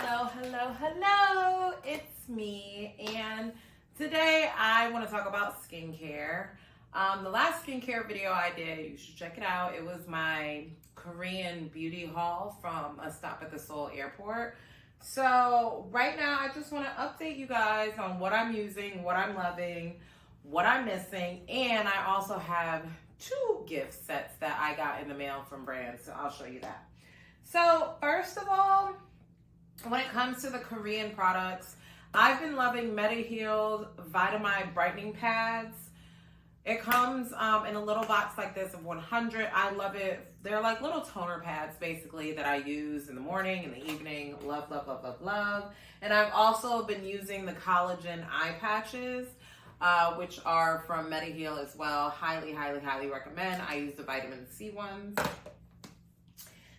Hello, it's me, and today I want to talk about skincare. The last skincare video I did, you should check it out. It was my Korean beauty haul from a stop at the Seoul airport. So right now I just want to update you guys on what I'm using, what I'm loving, what I'm missing, and I also have 2 gift sets that I got in the mail from brands, so I'll show you that. So first of all, when it comes to the Korean products, I've been loving Mediheal Vitamine Brightening Pads. It comes in a little box like this of 100. I love it. They're like little toner pads basically that I use in the morning, in the evening. Love, love, love, love, love. And I've also been using the Collagen eye patches, which are from Mediheal as well. Highly, highly, highly recommend. I use the vitamin C ones.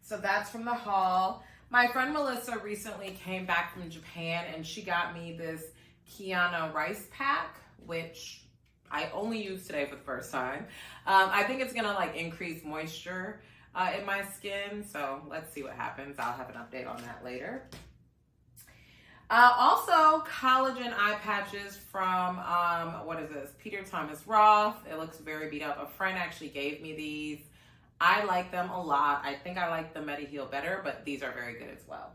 So that's from the haul. My friend Melissa recently came back from Japan and she got me this Kiana rice pack, which I only used today for the first time. I think it's gonna like increase moisture in my skin. So let's see what happens. I'll have an update on that later. Also collagen eye patches from, what is this? Peter Thomas Roth. It looks very beat up. A friend actually gave me these. I like them a lot. I think I like the Mediheal better, but these are very good as well.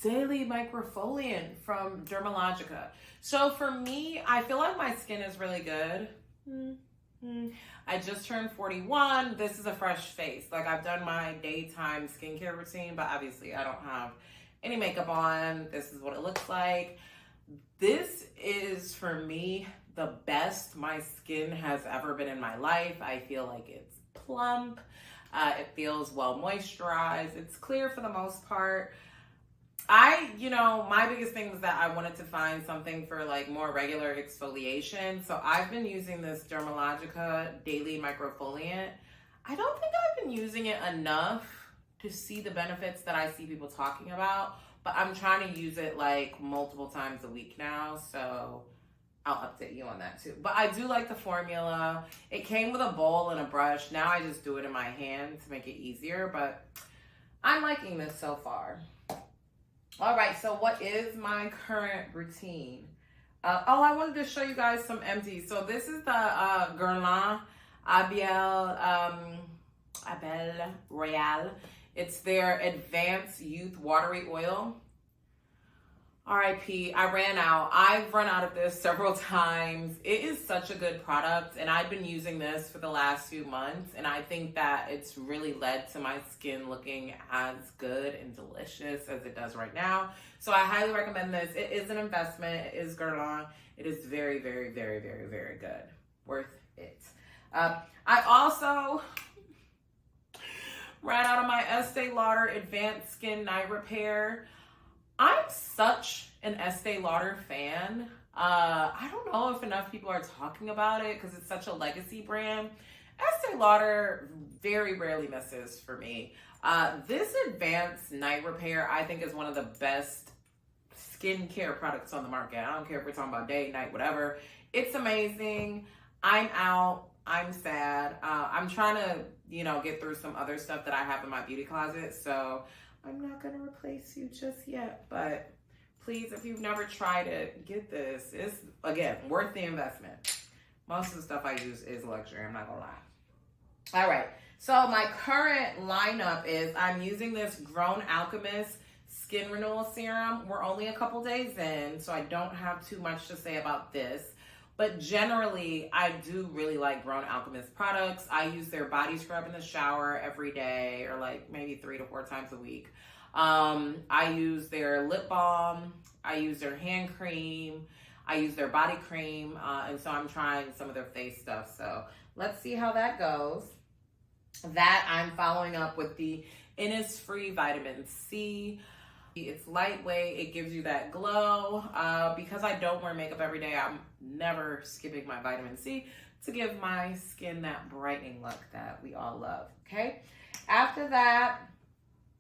Daily Microfoliant from Dermalogica. So for me, I feel like my skin is really good. I just turned 41. This is a fresh face. Like I've done my daytime skincare routine, but obviously I don't have any makeup on. This is what it looks like. This is for me the best my skin has ever been in my life. I feel like it's plump. It feels well moisturized. It's clear for the most part. My biggest thing was that I wanted to find something for like more regular exfoliation. So I've been using this Dermalogica Daily Microfoliant. I don't think I've been using it enough to see the benefits that I see people talking about, but I'm trying to use it like multiple times a week now. So I'll update you on that too. But I do like the formula. It came with a bowl and a brush. Now I just do it in my hand to make it easier, but I'm liking this so far. All right, so what is my current routine? I wanted to show you guys some empties. So this is the Guerlain Abel Royale. It's their Advanced Youth Watery Oil. RIP, I ran out. I've run out of this several times. It is such a good product, and I've been using this for the last few months, and I think that it's really led to my skin looking as good and delicious as it does right now. So I highly recommend this. It is an investment. It is Guerlain. It is very, very, very, very, very good. Worth it. I also ran out of my Estee Lauder Advanced Skin Night Repair. I'm such an Estee Lauder fan. I don't know if enough people are talking about it because it's such a legacy brand. Estee Lauder very rarely misses for me. This Advanced Night Repair I think is one of the best skincare products on the market. I don't care if we're talking about day, night, whatever. It's amazing. I'm out. I'm sad. I'm trying to, get through some other stuff that I have in my beauty closet. So I'm not going to replace you just yet, but please, if you've never tried it, get this. It's, again, worth the investment. Most of the stuff I use is luxury, I'm not going to lie. All right, so my current lineup is I'm using this Grown Alchemist Skin Renewal Serum. We're only a couple days in, so I don't have too much to say about this. But generally, I do really like Grown Alchemist products. I use their body scrub in the shower every day, or like maybe 3 to 4 times a week. I use their lip balm. I use their hand cream. I use their body cream. And so I'm trying some of their face stuff. So let's see how that goes. That I'm following up with the Innisfree Vitamin C. It's lightweight. It gives you that glow. Because I don't wear makeup every day, I'm never skipping my vitamin C to give my skin that brightening look that we all love, okay? After that,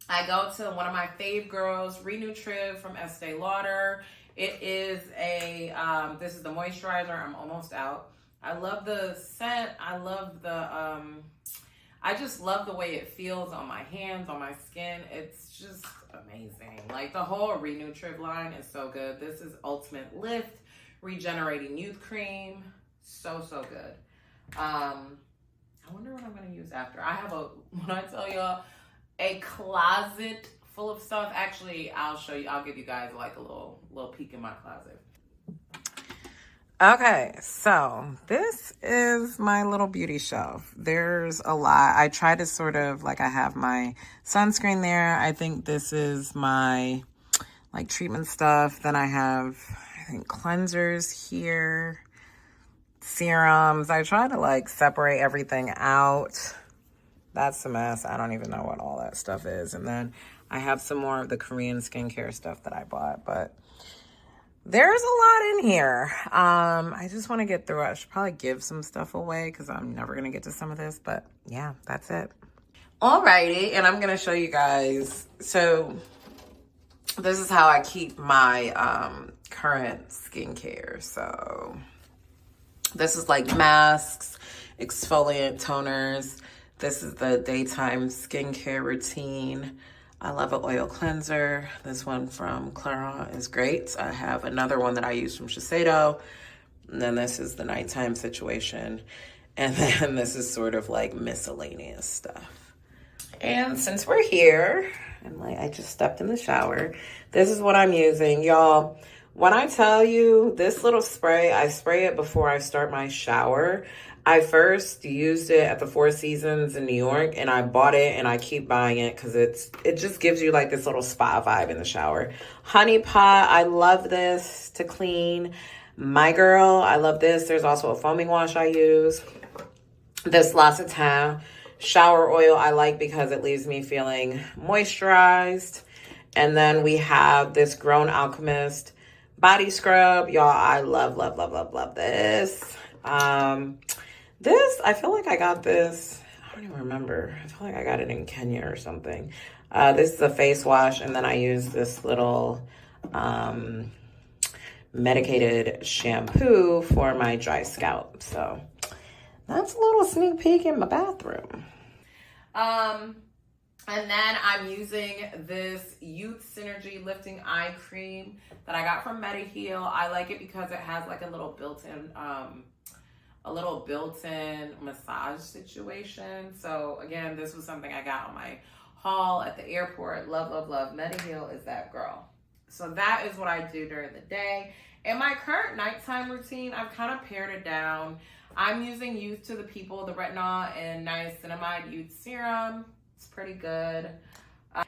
I go to one of my fave girls, Renutriv from Estee Lauder. It is a, this is the moisturizer. I'm almost out. I love the scent. I love the, I just love the way it feels on my hands, on my skin. It's just amazing. Like the whole Renutriv line is so good. This is Ultimate Lift Regenerating Youth Cream. So, so good. I wonder what I'm going to use after. I have when I tell y'all, a closet full of stuff. Actually, I'll show you. I'll give you guys like a little peek in my closet. Okay, so this is my little beauty shelf. There's a lot. I try to sort of, like, I have my sunscreen there. I think this is my, like, treatment stuff. Then I have, I think, cleansers here, serums. I try to, like, separate everything out. That's a mess. I don't even know what all that stuff is. And then I have some more of the Korean skincare stuff that I bought, but there's a lot in here. I just want to get through it. I should probably give some stuff away because I'm never going to get to some of this, but yeah, that's it. Alrighty, and I'm going to show you guys. So this is how I keep my current skincare. So this is like masks, exfoliant toners. This is the daytime skincare routine. I love an oil cleanser. This one from Clara is great. I have another one that I use from Shiseido. And then this is the nighttime situation. And then this is sort of like miscellaneous stuff. And since we're here, and like I just stepped in the shower, this is what I'm using. Y'all, when I tell you this little spray, I spray it before I start my shower. I first used it at the Four Seasons in New York, and I bought it, and I keep buying it because it just gives you like this little spa vibe in the shower. Honey Pot, I love this to clean. My Girl, I love this. There's also a foaming wash I use. This L'Occitane shower oil I like because it leaves me feeling moisturized. And then we have this Grown Alchemist body scrub. Y'all, I love, love, love, love, love this. This, I feel like I got this, I don't even remember. I feel like I got it in Kenya or something. This is a face wash, and then I use this little medicated shampoo for my dry scalp. So that's a little sneak peek in my bathroom. And then I'm using this Youth Synergy Lifting Eye Cream that I got from Mediheal. I like it because it has like a little built-in massage situation. So again, this was something I got on my haul at the airport. Love, love, love. Mediheal is that girl. So that is what I do during the day. In my current nighttime routine, I've kind of pared it down. I'm using Youth to the People, the retinol and niacinamide youth serum. It's pretty good.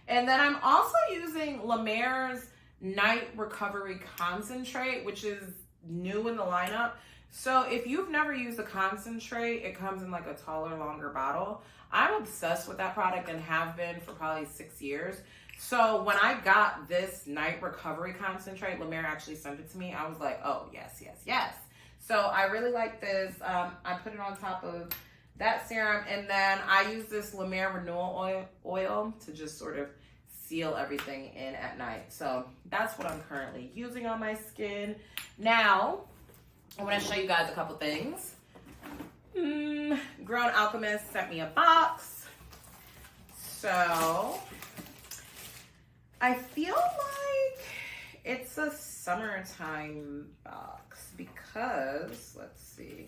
And then I'm also using La Mer's Night Recovery Concentrate, which is new in the lineup. So if you've never used a concentrate, it comes in like a taller, longer bottle. I'm obsessed with that product and have been for probably 6 years. So when I got this Night Recovery Concentrate, La Mer actually sent it to me. I was like, oh, yes, yes, yes. So I really like this. I put it on top of that serum. And then I use this La Mer Renewal oil to just sort of seal everything in at night. So that's what I'm currently using on my skin. Now, I want to show you guys a couple things. Grown Alchemist sent me a box. So I feel like it's a summertime box because, let's see,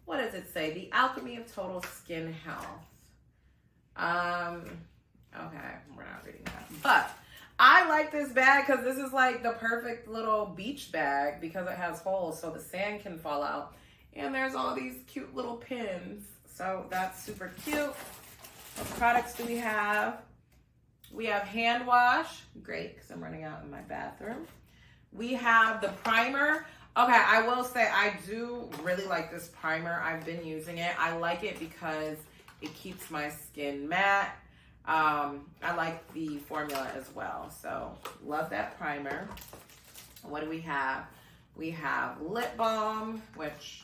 what does it say? The Alchemy of Total Skin Health. Okay, we're not reading that. But I like this bag because this is like the perfect little beach bag because it has holes so the sand can fall out. And there's all these cute little pins. So that's super cute. What products do we have? We have hand wash. Great, because I'm running out in my bathroom. We have the primer. Okay, I will say I do really like this primer. I've been using it. I like it because it keeps my skin matte. I like the formula as well. So love that primer. What do we have? We have lip balm, which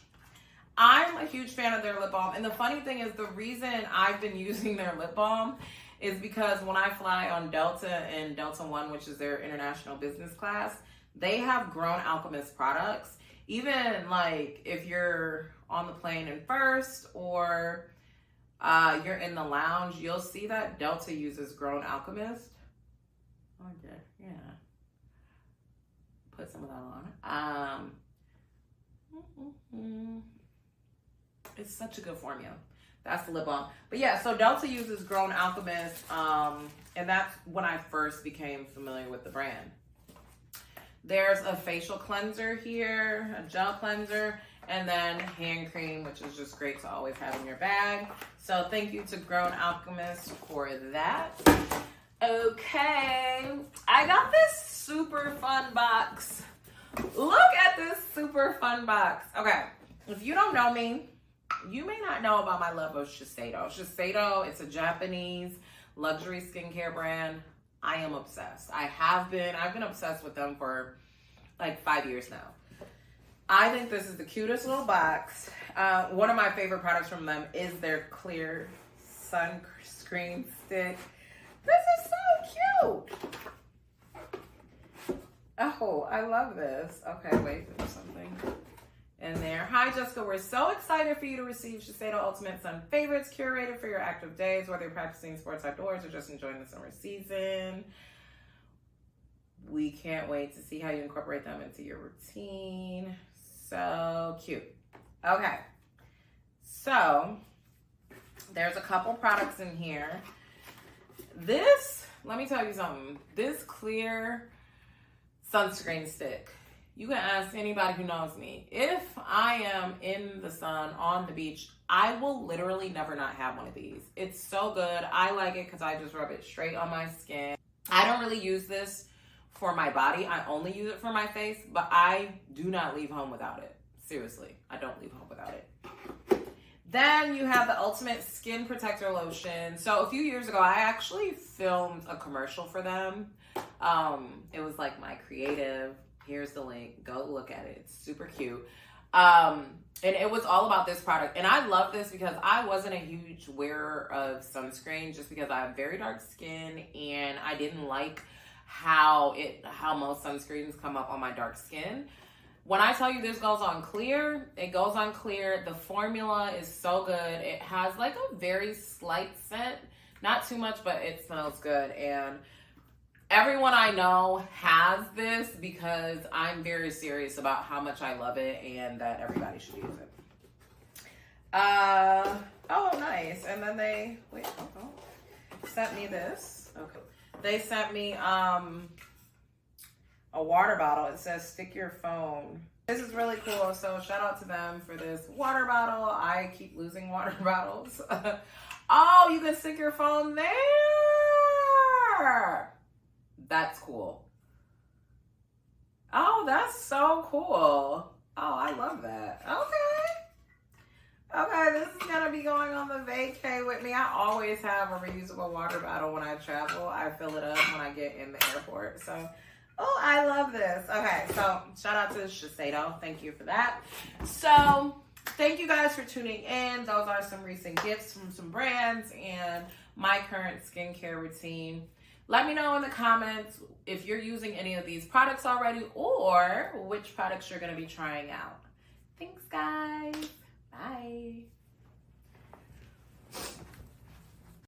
I'm a huge fan of their lip balm. And the funny thing is the reason I've been using their lip balm is because when I fly on Delta and Delta One, which is their international business class, they have Grown Alchemist products. Even like if you're on the plane in first or you're in the lounge, you'll see that Delta uses Grown Alchemist. Okay, yeah. Put some of that on. It's such a good formula. That's the lip balm. But yeah, so Delta uses Grown Alchemist, and that's when I first became familiar with the brand. There's a facial cleanser here, a gel cleanser, and then hand cream, which is just great to always have in your bag. So thank you to Grown Alchemist for that. Okay, I got this super fun box. Look at this super fun box. Okay, if you don't know me, you may not know about my love of Shiseido. Shiseido, it's a Japanese luxury skincare brand. I am obsessed. I've been obsessed with them for like 5 years now. I think this is the cutest little box. One of my favorite products from them is their clear sunscreen stick. This is so cute. Oh, I love this. Okay, wait, there's something in there. Hi, Jessica. We're so excited for you to receive Shiseido Ultimate Sun Favorites curated for your active days, whether you're practicing sports outdoors or just enjoying the summer season. We can't wait to see how you incorporate them into your routine. So cute. Okay. So there's a couple products in here. This, let me tell you something. This clear sunscreen stick, you can ask anybody who knows me. If I am in the sun on the beach, I will literally never not have one of these. It's so good. I like it because I just rub it straight on my skin. I don't really use this for my body. I only use it for my face, but I do not leave home without it. Seriously, I don't leave home without it. Then you have the Ultimate Skin Protector Lotion. So a few years ago, I actually filmed a commercial for them. It was like my creative. Here's the link. Go look at it. It's super cute. And it was all about this product. And I love this because I wasn't a huge wearer of sunscreen just because I have very dark skin and I didn't like how most sunscreens come up on my dark skin. When I tell you this goes on clear, it goes on clear. The formula is so good. It has like a very slight scent. Not too much, but it smells good. And everyone I know has this because I'm very serious about how much I love it and that everybody should use it. Oh, nice. And then they, sent me this. Okay. They sent me a water bottle. It says stick your phone. This is really cool. So shout out to them for this water bottle. I keep losing water bottles. Oh, you can stick your phone there. That's cool. Oh, that's so cool. Oh, I love that. Okay, this is gonna be going on the vacay with me. I always have a reusable water bottle when I travel. I fill it up when I get in the airport. So, oh, I love this. Okay, so shout out to Shiseido. Thank you for that. So, thank you guys for tuning in. Those are some recent gifts from some brands and my current skincare routine. Let me know in the comments if you're using any of these products already or which products you're going to be trying out. Thanks, guys. Bye.